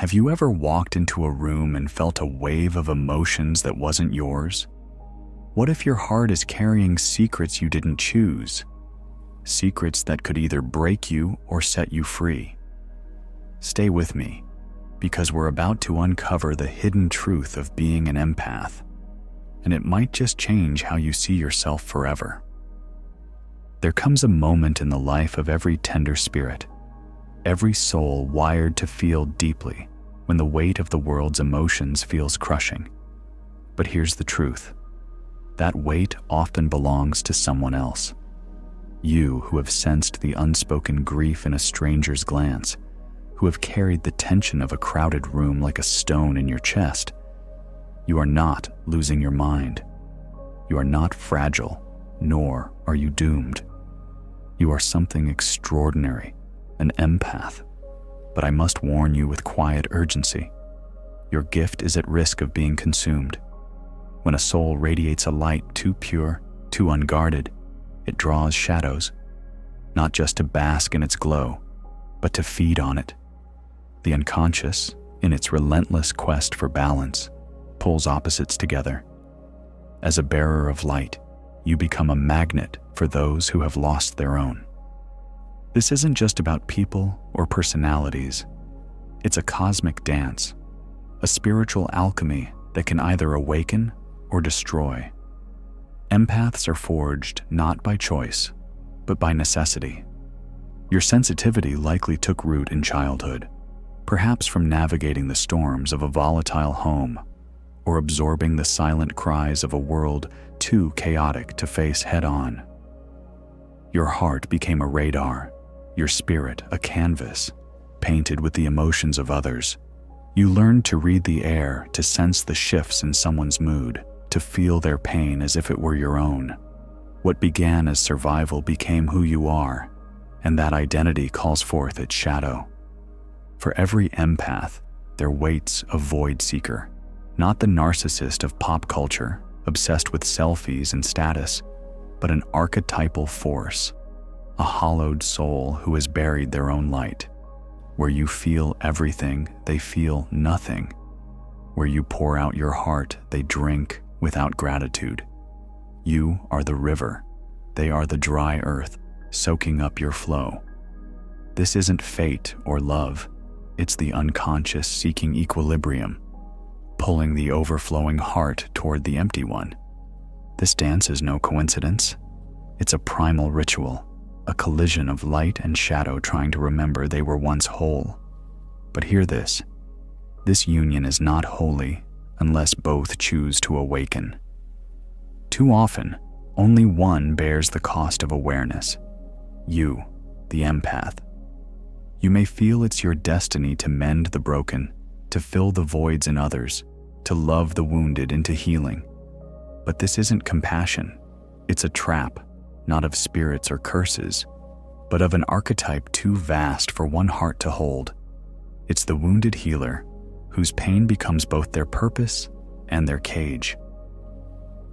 Have you ever walked into a room and felt a wave of emotions that wasn't yours? What if your heart is carrying secrets you didn't choose? Secrets that could either break you or set you free. Stay with me, because we're about to uncover the hidden truth of being an empath, and it might just change how you see yourself forever. There comes a moment in the life of every tender spirit, every soul wired to feel deeply when the weight of the world's emotions feels crushing. But here's the truth. That weight often belongs to someone else. You who have sensed the unspoken grief in a stranger's glance, who have carried the tension of a crowded room like a stone in your chest. You are not losing your mind. You are not fragile, nor are you doomed. You are something extraordinary, an empath. But I must warn you with quiet urgency. Your gift is at risk of being consumed. When a soul radiates a light too pure, too unguarded, it draws shadows, not just to bask in its glow, but to feed on it. The unconscious, in its relentless quest for balance, pulls opposites together. As a bearer of light, you become a magnet for those who have lost their own. This isn't just about people or personalities. It's a cosmic dance, a spiritual alchemy that can either awaken or destroy. Empaths are forged not by choice, but by necessity. Your sensitivity likely took root in childhood, perhaps from navigating the storms of a volatile home or absorbing the silent cries of a world too chaotic to face head-on. Your heart became a radar, your spirit a canvas, painted with the emotions of others. You learned to read the air, to sense the shifts in someone's mood, to feel their pain as if it were your own. What began as survival became who you are, and that identity calls forth its shadow. For every empath, there waits a void seeker, not the narcissist of pop culture, obsessed with selfies and status, but an archetypal force, a hollowed soul who has buried their own light. Where you feel everything, they feel nothing. Where you pour out your heart, they drink without gratitude. You are the river, they are the dry earth, soaking up your flow. This isn't fate or love, it's the unconscious seeking equilibrium, pulling the overflowing heart toward the empty one. This dance is no coincidence. It's a primal ritual, a collision of light and shadow trying to remember they were once whole. But hear this. This union is not holy unless both choose to awaken. Too often, only one bears the cost of awareness. You, the empath. You may feel it's your destiny to mend the broken, to fill the voids in others, to love the wounded into healing. But this isn't compassion. It's a trap, not of spirits or curses, but of an archetype too vast for one heart to hold. It's the wounded healer, whose pain becomes both their purpose and their cage.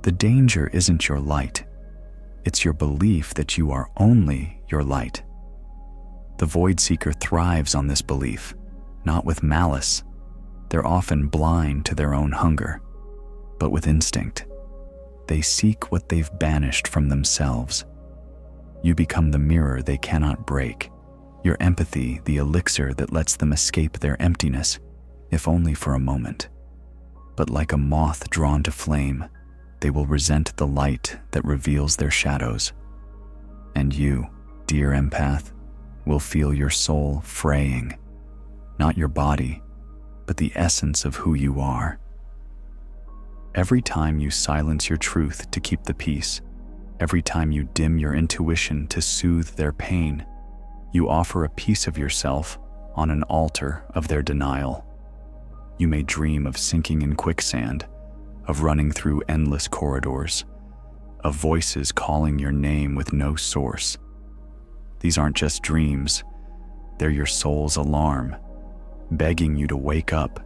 The danger isn't your light. It's your belief that you are only your light. The void seeker thrives on this belief, not with malice. They're often blind to their own hunger, but with instinct. They seek what they've banished from themselves. You become the mirror they cannot break, your empathy the elixir that lets them escape their emptiness, if only for a moment. But like a moth drawn to flame, they will resent the light that reveals their shadows. And you, dear empath, will feel your soul fraying, not your body, but the essence of who you are. Every time you silence your truth to keep the peace, every time you dim your intuition to soothe their pain, you offer a piece of yourself on an altar of their denial. You may dream of sinking in quicksand, of running through endless corridors, of voices calling your name with no source. These aren't just dreams, they're your soul's alarm, begging you to wake up,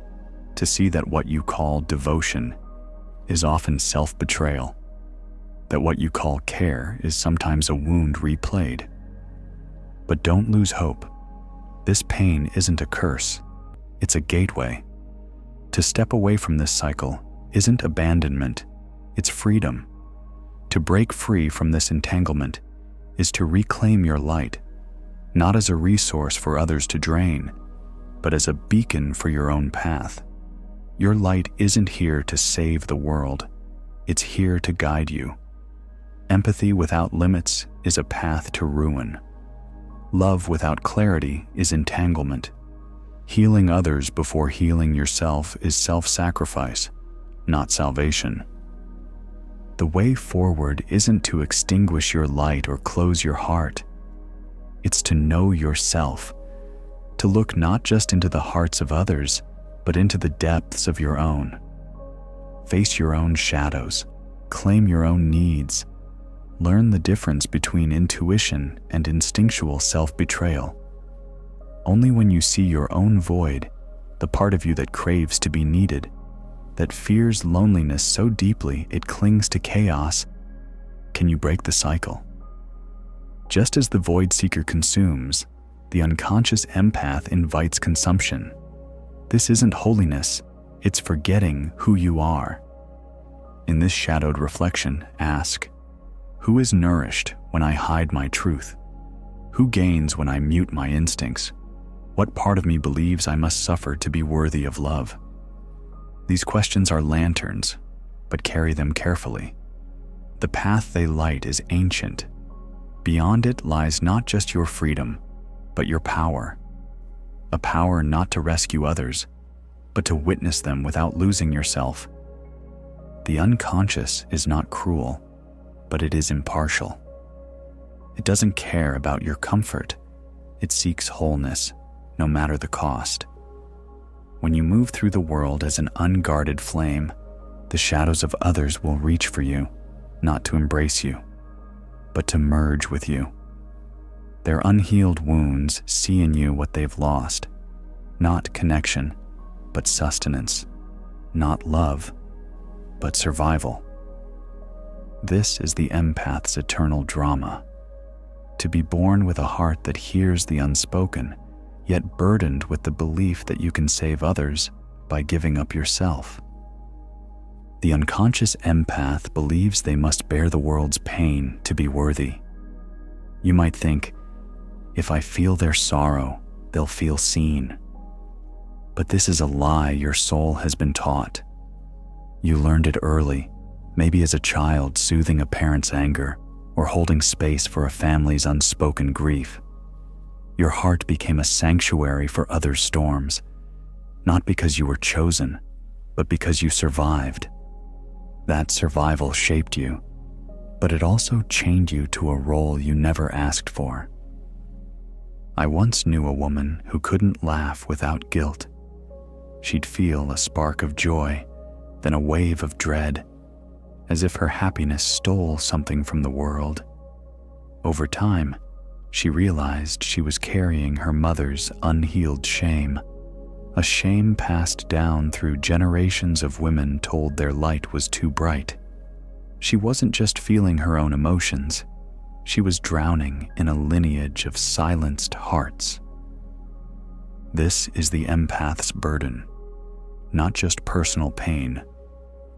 to see that what you call devotion is often self-betrayal, that what you call care is sometimes a wound replayed. But don't lose hope. This pain isn't a curse. It's a gateway. To step away from this cycle isn't abandonment, it's freedom. To break free from this entanglement is to reclaim your light, not as a resource for others to drain, but as a beacon for your own path. Your light isn't here to save the world, it's here to guide you. Empathy without limits is a path to ruin. Love without clarity is entanglement. Healing others before healing yourself is self-sacrifice, not salvation. The way forward isn't to extinguish your light or close your heart. It's to know yourself, to look not just into the hearts of others, but into the depths of your own. Face your own shadows, claim your own needs, learn the difference between intuition and instinctual self-betrayal. Only when you see your own void, the part of you that craves to be needed, that fears loneliness so deeply it clings to chaos, can you break the cycle. Just as the void seeker consumes, the unconscious empath invites consumption. This isn't holiness, it's forgetting who you are. In this shadowed reflection, ask, who is nourished when I hide my truth? Who gains when I mute my instincts? What part of me believes I must suffer to be worthy of love? These questions are lanterns, but carry them carefully. The path they light is ancient. Beyond it lies not just your freedom, but your power. A power not to rescue others, but to witness them without losing yourself. The unconscious is not cruel, but it is impartial. It doesn't care about your comfort. It seeks wholeness, no matter the cost. When you move through the world as an unguarded flame, the shadows of others will reach for you, not to embrace you, but to merge with you. Their unhealed wounds see in you what they've lost, not connection, but sustenance, not love, but survival. This is the empath's eternal drama. To be born with a heart that hears the unspoken, yet burdened with the belief that you can save others by giving up yourself. The unconscious empath believes they must bear the world's pain to be worthy. You might think, if I feel their sorrow, they'll feel seen. But this is a lie your soul has been taught. You learned it early, maybe as a child soothing a parent's anger or holding space for a family's unspoken grief. Your heart became a sanctuary for others' storms, not because you were chosen, but because you survived. That survival shaped you, but it also chained you to a role you never asked for. I once knew a woman who couldn't laugh without guilt. She'd feel a spark of joy, then a wave of dread, as if her happiness stole something from the world. Over time, she realized she was carrying her mother's unhealed shame, a shame passed down through generations of women told their light was too bright. She wasn't just feeling her own emotions, she was drowning in a lineage of silenced hearts. This is the empath's burden, not just personal pain,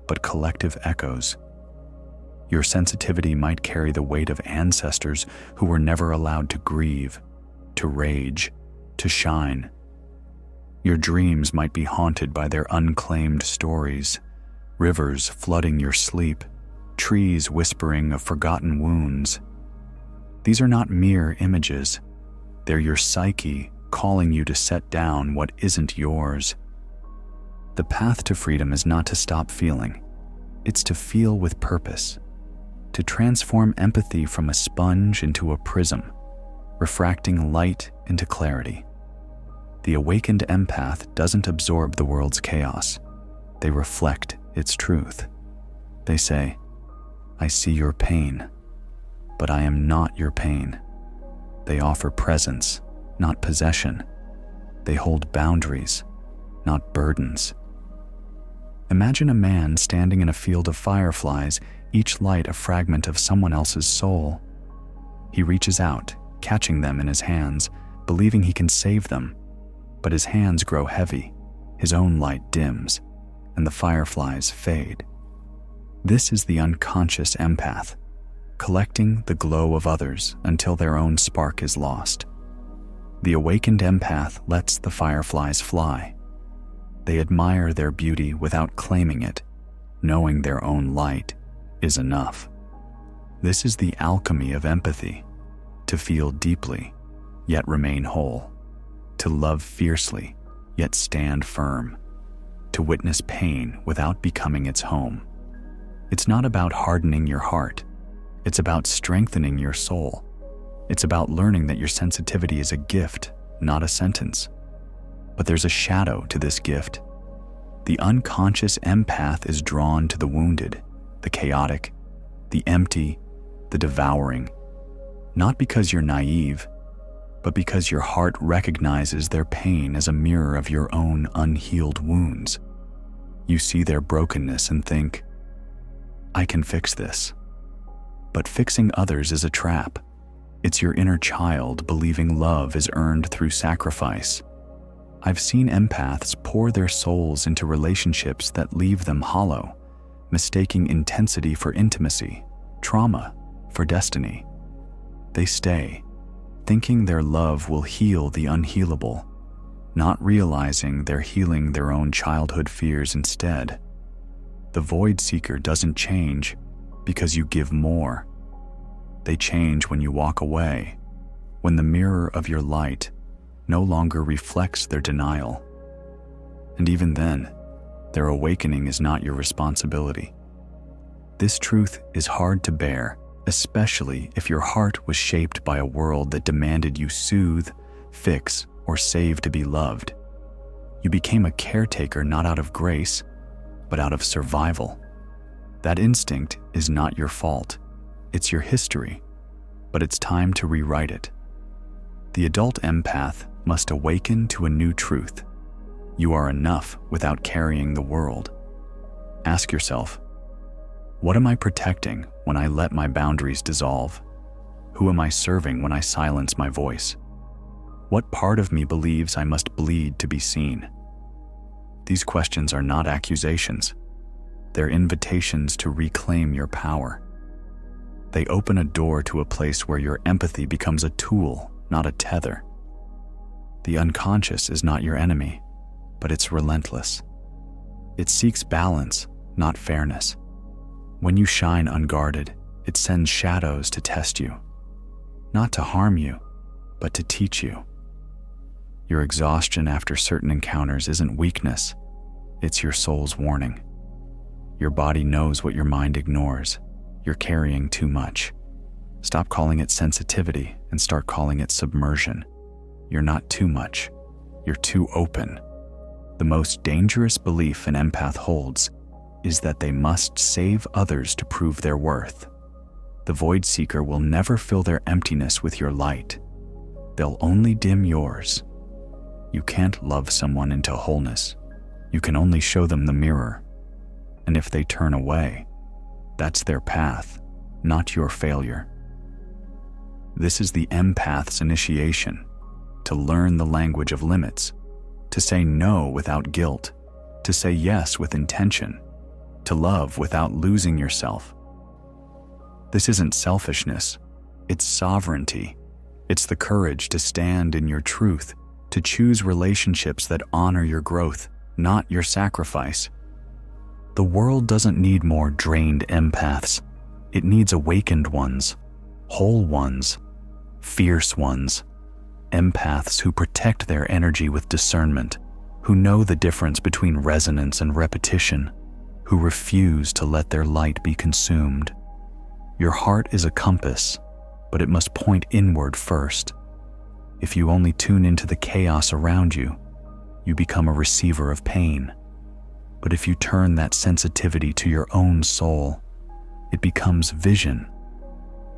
but collective echoes. Your sensitivity might carry the weight of ancestors who were never allowed to grieve, to rage, to shine. Your dreams might be haunted by their unclaimed stories, rivers flooding your sleep, trees whispering of forgotten wounds. These are not mere images. They're your psyche calling you to set down what isn't yours. The path to freedom is not to stop feeling. It's to feel with purpose, to transform empathy from a sponge into a prism, refracting light into clarity. The awakened empath doesn't absorb the world's chaos. They reflect its truth. They say, I see your pain, but I am not your pain. They offer presence, not possession. They hold boundaries, not burdens. Imagine a man standing in a field of fireflies, each light a fragment of someone else's soul. He reaches out, catching them in his hands, believing he can save them, but his hands grow heavy. his own light dims, and the fireflies fade. This is the unconscious empath, collecting the glow of others until their own spark is lost. The awakened empath lets the fireflies fly. They admire their beauty without claiming it, knowing their own light is enough. This is the alchemy of empathy: to feel deeply, yet remain whole; to love fiercely, yet stand firm; to witness pain without becoming its home. It's not about hardening your heart. It's about strengthening your soul. It's about learning that your sensitivity is a gift, not a sentence. But there's a shadow to this gift. The unconscious empath is drawn to the wounded, the chaotic, the empty, the devouring, not because you're naive, but because your heart recognizes their pain as a mirror of your own unhealed wounds. You see their brokenness and think, I can fix this. But fixing others is a trap. It's your inner child believing love is earned through sacrifice. I've seen empaths pour their souls into relationships that leave them hollow, mistaking intensity for intimacy, trauma for destiny. They stay, thinking their love will heal the unhealable, not realizing they're healing their own childhood fears instead. The void seeker doesn't change because you give more. They change when you walk away, when the mirror of your light no longer reflects their denial. And even then, their awakening is not your responsibility. This truth is hard to bear, especially if your heart was shaped by a world that demanded you soothe, fix, or save to be loved. You became a caretaker not out of grace, but out of survival. That instinct is not your fault. It's your history, but it's time to rewrite it. The adult empath must awaken to a new truth. You are enough without carrying the world. Ask yourself, what am I protecting when I let my boundaries dissolve? Who am I serving when I silence my voice? What part of me believes I must bleed to be seen? These questions are not accusations. They're invitations to reclaim your power. They open a door to a place where your empathy becomes a tool, not a tether. The unconscious is not your enemy, but it's relentless. It seeks balance, not fairness. When you shine unguarded, it sends shadows to test you, not to harm you, but to teach you. Your exhaustion after certain encounters isn't weakness, it's your soul's warning. Your body knows what your mind ignores. You're carrying too much. Stop calling it sensitivity and start calling it submersion. You're not too much. You're too open. The most dangerous belief an empath holds is that they must save others to prove their worth. The void seeker will never fill their emptiness with your light. They'll only dim yours. You can't love someone into wholeness. You can only show them the mirror. And if they turn away, that's their path, not your failure. This is the empath's initiation: to learn the language of limits, to say no without guilt, to say yes with intention, to love without losing yourself. This isn't selfishness, it's sovereignty. It's the courage to stand in your truth, to choose relationships that honor your growth, not your sacrifice. The world doesn't need more drained empaths. It needs awakened ones, whole ones, fierce ones, empaths who protect their energy with discernment, who know the difference between resonance and repetition, who refuse to let their light be consumed. Your heart is a compass, but it must point inward first. If you only tune into the chaos around you, you become a receiver of pain. But if you turn that sensitivity to your own soul, it becomes vision.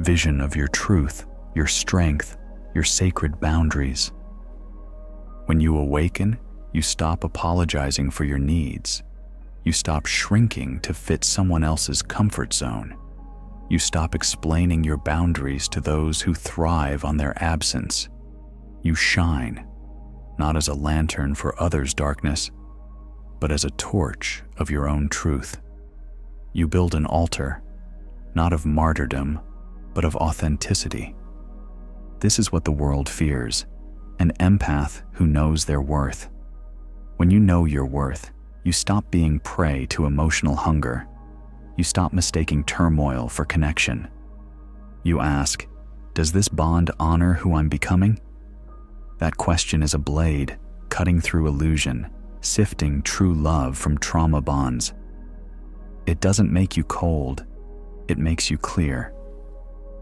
Vision of your truth, your strength, your sacred boundaries. When you awaken, you stop apologizing for your needs. You stop shrinking to fit someone else's comfort zone. You stop explaining your boundaries to those who thrive on their absence. You shine, not as a lantern for others' darkness, but as a torch of your own truth. You build an altar, not of martyrdom, but of authenticity. This is what the world fears, an empath who knows their worth. When you know your worth, you stop being prey to emotional hunger. You stop mistaking turmoil for connection. You ask, does this bond honor who I'm becoming? That question is a blade, cutting through illusion, sifting true love from trauma bonds. It doesn't make you cold, it makes you clear.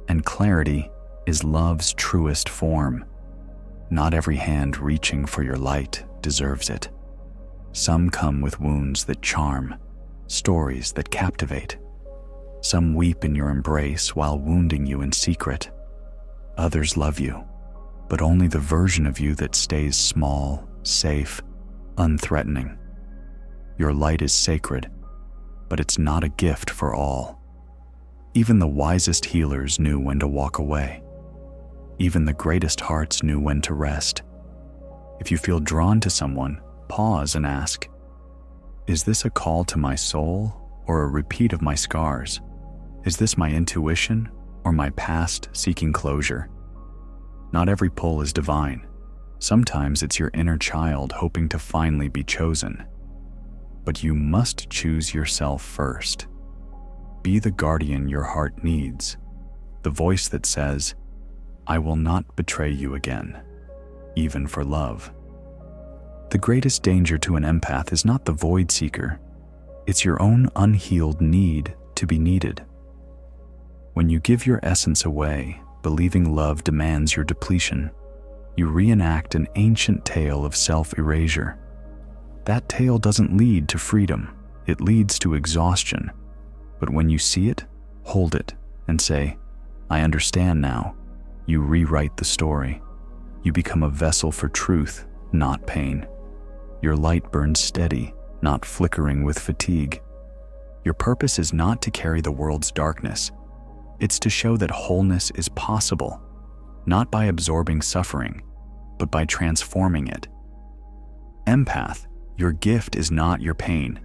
And clarity is love's truest form. Not every hand reaching for your light deserves it. Some come with wounds that charm, stories that captivate. Some weep in your embrace while wounding you in secret. Others love you, but only the version of you that stays small, safe, unthreatening. Your light is sacred, but it's not a gift for all. Even the wisest healers knew when to walk away. Even the greatest hearts knew when to rest. If you feel drawn to someone, pause and ask, is this a call to my soul or a repeat of my scars? Is this my intuition or my past seeking closure? Not every pull is divine. Sometimes it's your inner child hoping to finally be chosen. But you must choose yourself first. Be the guardian your heart needs, the voice that says, I will not betray you again, even for love. The greatest danger to an empath is not the void seeker. It's your own unhealed need to be needed. When you give your essence away, believing love demands your depletion, you reenact an ancient tale of self-erasure. That tale doesn't lead to freedom, it leads to exhaustion. But when you see it, hold it and say, I understand now. You rewrite the story. You become a vessel for truth, not pain. Your light burns steady, not flickering with fatigue. Your purpose is not to carry the world's darkness. It's to show that wholeness is possible, not by absorbing suffering, but by transforming it. Empath, your gift is not your pain.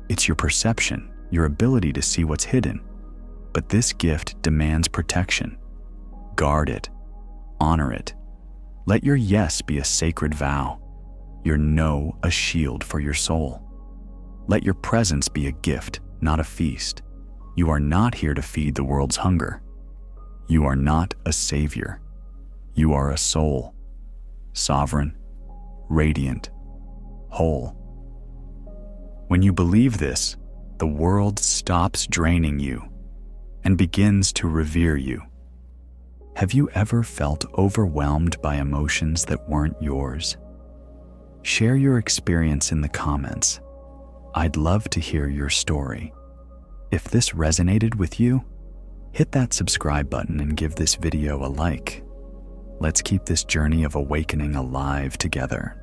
It's your perception, your ability to see what's hidden. But this gift demands protection. Guard it. Honor it. Let your yes be a sacred vow. Your no a shield for your soul. Let your presence be a gift, not a feast. You are not here to feed the world's hunger. You are not a savior. You are a soul. Sovereign, radiant, whole. When you believe this, the world stops draining you and begins to revere you. Have you ever felt overwhelmed by emotions that weren't yours? Share your experience in the comments. I'd love to hear your story. If this resonated with you, hit that subscribe button and give this video a like. Let's keep this journey of awakening alive together.